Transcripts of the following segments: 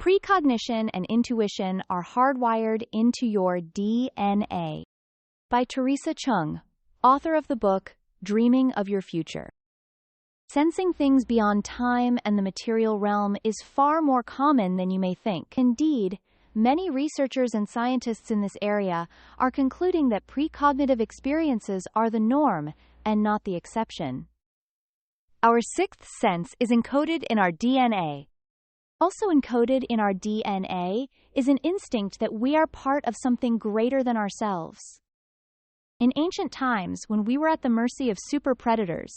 Precognition and intuition are hardwired into your DNA. By Teresa Chung, author of the book, Dreaming of Your Future. Sensing things beyond time and the material realm is far more common than you may think. Indeed, many researchers and scientists in this area are concluding that precognitive experiences are the norm and not the exception. Our sixth sense is encoded in our DNA. Also encoded in our DNA is an instinct that we are part of something greater than ourselves. In ancient times, when we were at the mercy of super predators,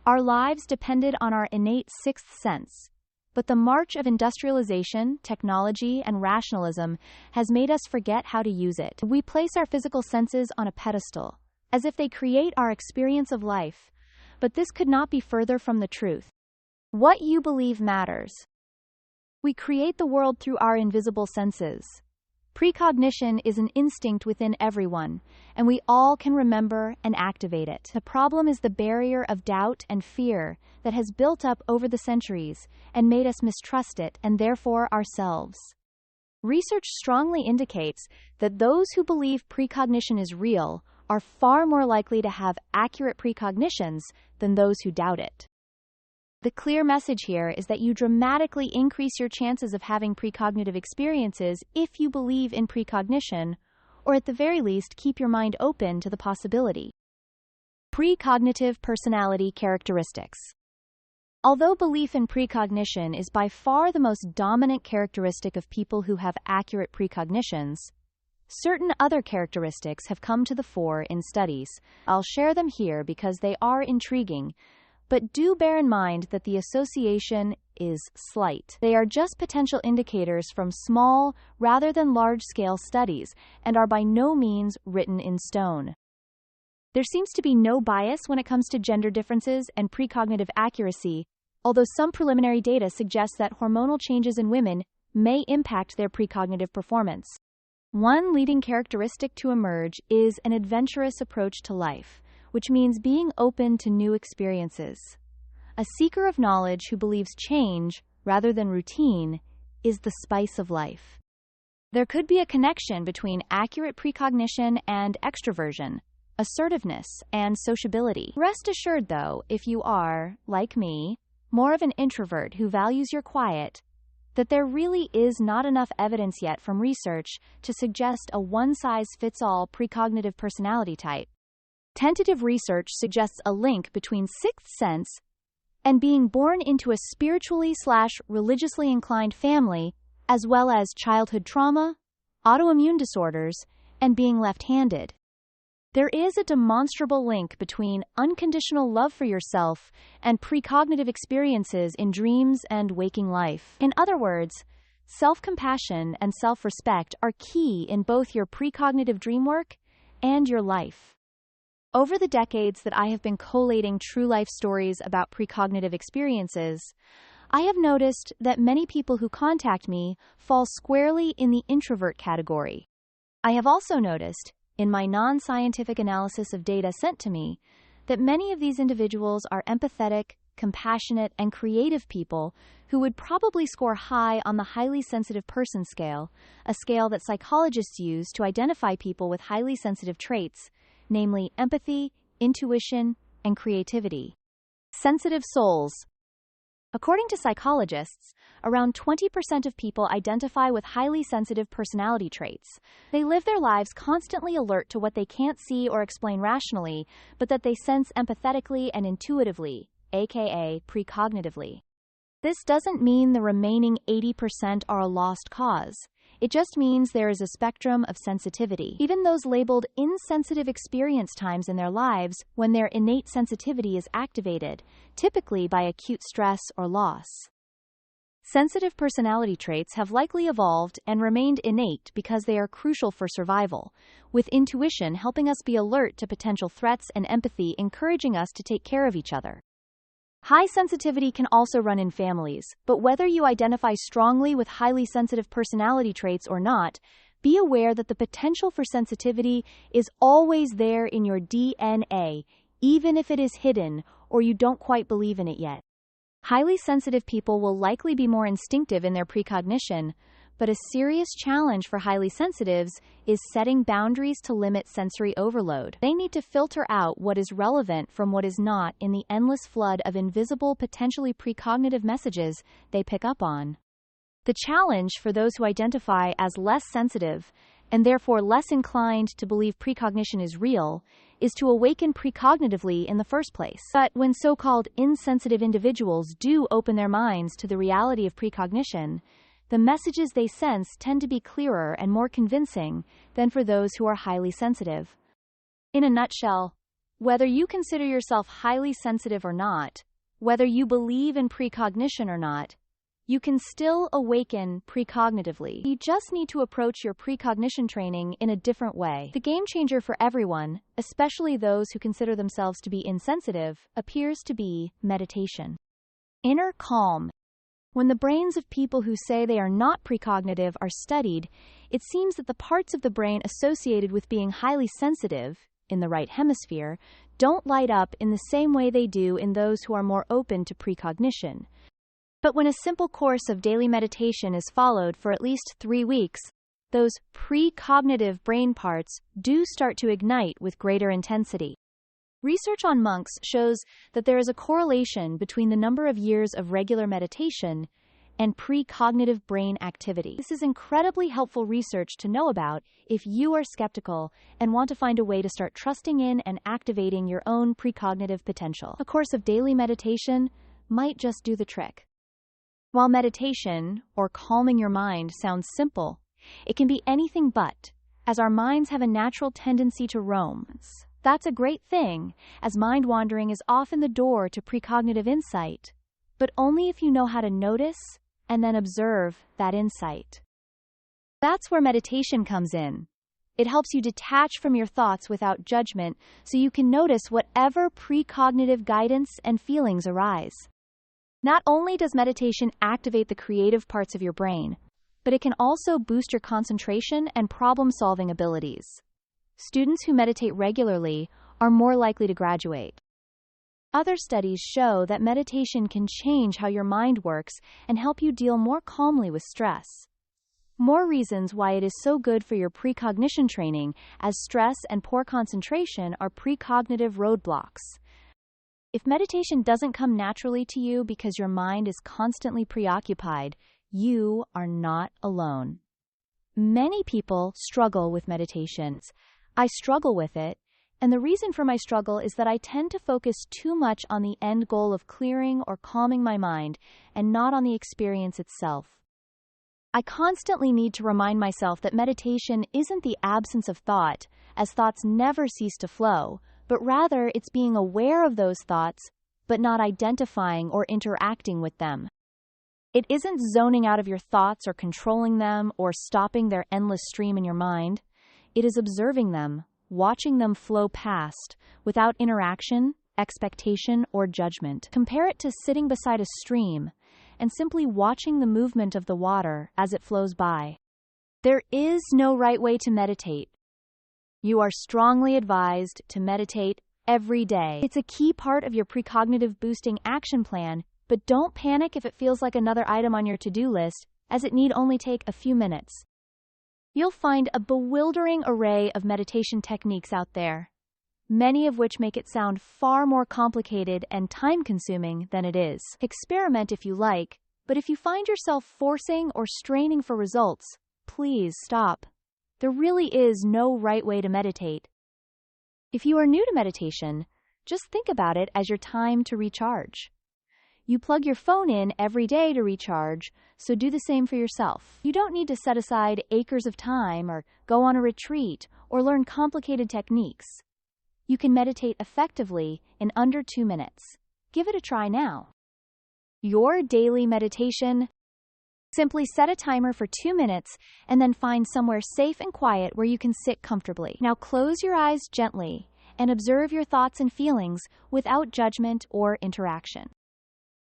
our lives depended on our innate sixth sense. But the march of industrialization, technology, and rationalism has made us forget how to use it. We place our physical senses on a pedestal, as if they create our experience of life, but this could not be further from the truth. What you believe matters. We create the world through our invisible senses. Precognition is an instinct within everyone, and we all can remember and activate it. The problem is the barrier of doubt and fear that has built up over the centuries and made us mistrust it and therefore ourselves. Research strongly indicates that those who believe precognition is real are far more likely to have accurate precognitions than those who doubt it. The clear message here is that you dramatically increase your chances of having precognitive experiences if you believe in precognition, or at the very least keep your mind open to the possibility. Precognitive personality characteristics. Although belief in precognition is by far the most dominant characteristic of people who have accurate precognitions, certain other characteristics have come to the fore in studies. I'll share them here because they are intriguing, but do bear in mind that the association is slight. They are just potential indicators from small rather than large-scale studies and are by no means written in stone. There seems to be no bias when it comes to gender differences and precognitive accuracy, although some preliminary data suggests that hormonal changes in women may impact their precognitive performance. One leading characteristic to emerge is an adventurous approach to life, which means being open to new experiences. A seeker of knowledge who believes change, rather than routine, is the spice of life. There could be a connection between accurate precognition and extroversion, assertiveness, and sociability. Rest assured, though, if you are, like me, more of an introvert who values your quiet, that there really is not enough evidence yet from research to suggest a one-size-fits-all precognitive personality type. Tentative research suggests a link between sixth sense and being born into a spiritually/religiously inclined family, as well as childhood trauma, autoimmune disorders, and being left-handed. There is a demonstrable link between unconditional love for yourself and precognitive experiences in dreams and waking life. In other words, self-compassion and self-respect are key in both your precognitive dream work and your life. Over the decades that I have been collating true life stories about precognitive experiences, I have noticed that many people who contact me fall squarely in the introvert category. I have also noticed, in my non-scientific analysis of data sent to me, that many of these individuals are empathetic, compassionate, and creative people who would probably score high on the highly sensitive person scale, a scale that psychologists use to identify people with highly sensitive traits, namely empathy, intuition, and creativity. Sensitive souls. According to psychologists, around 20% of people identify with highly sensitive personality traits. They live their lives constantly alert to what they can't see or explain rationally, but that they sense empathetically and intuitively, aka precognitively. This doesn't mean the remaining 80% are a lost cause. It just means there is a spectrum of sensitivity. Even those labeled insensitive experience times in their lives when their innate sensitivity is activated, typically by acute stress or loss. Sensitive personality traits have likely evolved and remained innate because they are crucial for survival, with intuition helping us be alert to potential threats and empathy encouraging us to take care of each other. High sensitivity can also run in families, but whether you identify strongly with highly sensitive personality traits or not, be aware that the potential for sensitivity is always there in your DNA, even if it is hidden or you don't quite believe in it yet. Highly sensitive people will likely be more instinctive in their precognition, But a serious challenge for highly sensitives is setting boundaries to limit sensory overload. They need to filter out what is relevant from what is not in the endless flood of invisible, potentially precognitive messages they pick up on. The challenge for those who identify as less sensitive, and therefore less inclined to believe precognition is real, is to awaken precognitively in the first place. But when so-called insensitive individuals do open their minds to the reality of precognition, the messages they sense tend to be clearer and more convincing than for those who are highly sensitive. In a nutshell, whether you consider yourself highly sensitive or not, whether you believe in precognition or not, you can still awaken precognitively. You just need to approach your precognition training in a different way. The game changer for everyone, especially those who consider themselves to be insensitive, appears to be meditation. Inner calm. When the brains of people who say they are not precognitive are studied, it seems that the parts of the brain associated with being highly sensitive, in the right hemisphere, don't light up in the same way they do in those who are more open to precognition. But when a simple course of daily meditation is followed for at least 3 weeks, those precognitive brain parts do start to ignite with greater intensity. Research on monks shows that there is a correlation between the number of years of regular meditation and precognitive brain activity. This is incredibly helpful research to know about if you are skeptical and want to find a way to start trusting in and activating your own precognitive potential. A course of daily meditation might just do the trick. While meditation, or calming your mind, sounds simple, it can be anything but, as our minds have a natural tendency to roam. That's a great thing, as mind wandering is often the door to precognitive insight, but only if you know how to notice and then observe that insight. That's where meditation comes in. It helps you detach from your thoughts without judgment so you can notice whatever precognitive guidance and feelings arise. Not only does meditation activate the creative parts of your brain, but it can also boost your concentration and problem-solving abilities. Students who meditate regularly are more likely to graduate. Other studies show that meditation can change how your mind works and help you deal more calmly with stress. More reasons why it is so good for your precognition training, as stress and poor concentration are precognitive roadblocks. If meditation doesn't come naturally to you because your mind is constantly preoccupied, you are not alone. Many people struggle with meditations. I struggle with it, and the reason for my struggle is that I tend to focus too much on the end goal of clearing or calming my mind and not on the experience itself. I constantly need to remind myself that meditation isn't the absence of thought, as thoughts never cease to flow, but rather it's being aware of those thoughts, but not identifying or interacting with them. It isn't zoning out of your thoughts or controlling them or stopping their endless stream in your mind. It is observing them, watching them flow past, without interaction, expectation, or judgment. Compare it to sitting beside a stream and simply watching the movement of the water as it flows by. There is no right way to meditate. You are strongly advised to meditate every day. It's a key part of your precognitive boosting action plan, but don't panic if it feels like another item on your to-do list, as it need only take a few minutes. You'll find a bewildering array of meditation techniques out there, many of which make it sound far more complicated and time-consuming than it is. Experiment if you like, but if you find yourself forcing or straining for results, please stop. There really is no right way to meditate. If you are new to meditation, just think about it as your time to recharge. You plug your phone in every day to recharge, so do the same for yourself. You don't need to set aside acres of time or go on a retreat or learn complicated techniques. You can meditate effectively in under 2 minutes. Give it a try now. Your daily meditation. Simply set a timer for 2 minutes and then find somewhere safe and quiet where you can sit comfortably. Now close your eyes gently and observe your thoughts and feelings without judgment or interaction.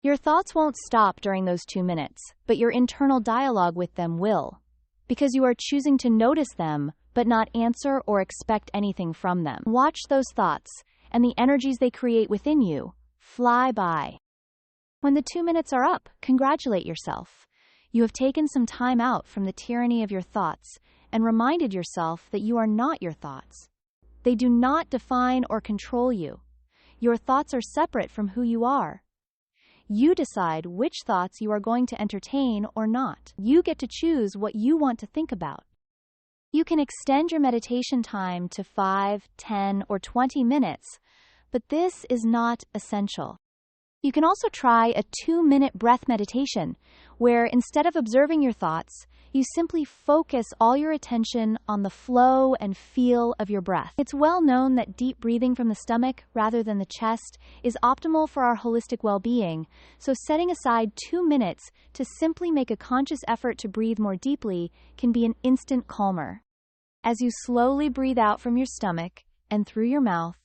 Your thoughts won't stop during those 2 minutes, but your internal dialogue with them will, because you are choosing to notice them but not answer or expect anything from them. Watch those thoughts and the energies they create within you fly by. When the 2 minutes are up, congratulate yourself. You have taken some time out from the tyranny of your thoughts and reminded yourself that you are not your thoughts. They do not define or control you. Your thoughts are separate from who you are. You decide which thoughts you are going to entertain or not. You get to choose what you want to think about. You can extend your meditation time to 5, 10, or 20 minutes, but this is not essential. You can also try a 2-minute breath meditation, where instead of observing your thoughts, you simply focus all your attention on the flow and feel of your breath. It's well known that deep breathing from the stomach rather than the chest is optimal for our holistic well-being, so setting aside 2 minutes to simply make a conscious effort to breathe more deeply can be an instant calmer. As you slowly breathe out from your stomach and through your mouth,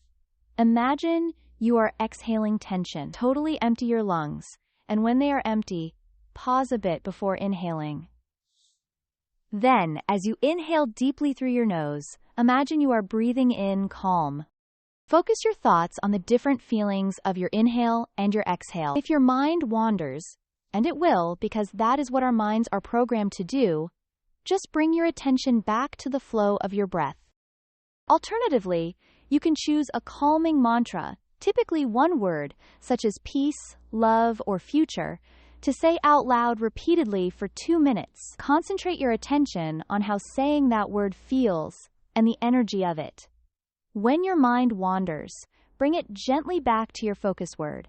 imagine you are exhaling tension. Totally empty your lungs, and when they are empty, pause a bit before inhaling. Then, as you inhale deeply through your nose, imagine you are breathing in calm. Focus your thoughts on the different feelings of your inhale and your exhale. If your mind wanders, and it will because that is what our minds are programmed to do, just bring your attention back to the flow of your breath. Alternatively, you can choose a calming mantra, typically one word, such as peace, love, or future, to say out loud repeatedly for 2 minutes. Concentrate your attention on how saying that word feels and the energy of it. When your mind wanders, bring it gently back to your focus word.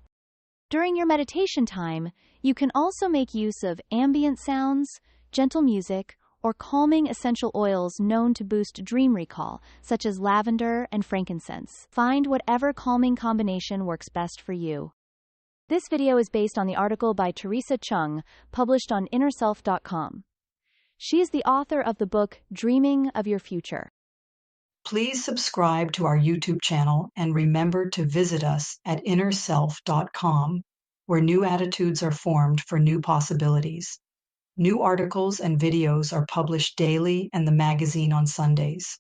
During your meditation time, you can also make use of ambient sounds, gentle music, or calming essential oils known to boost dream recall, such as lavender and frankincense. Find whatever calming combination works best for you. This video is based on the article by Teresa Chung, published on InnerSelf.com. She is the author of the book Dreaming of Your Future. Please subscribe to our YouTube channel and remember to visit us at InnerSelf.com, where new attitudes are formed for new possibilities. New articles and videos are published daily and the magazine on Sundays.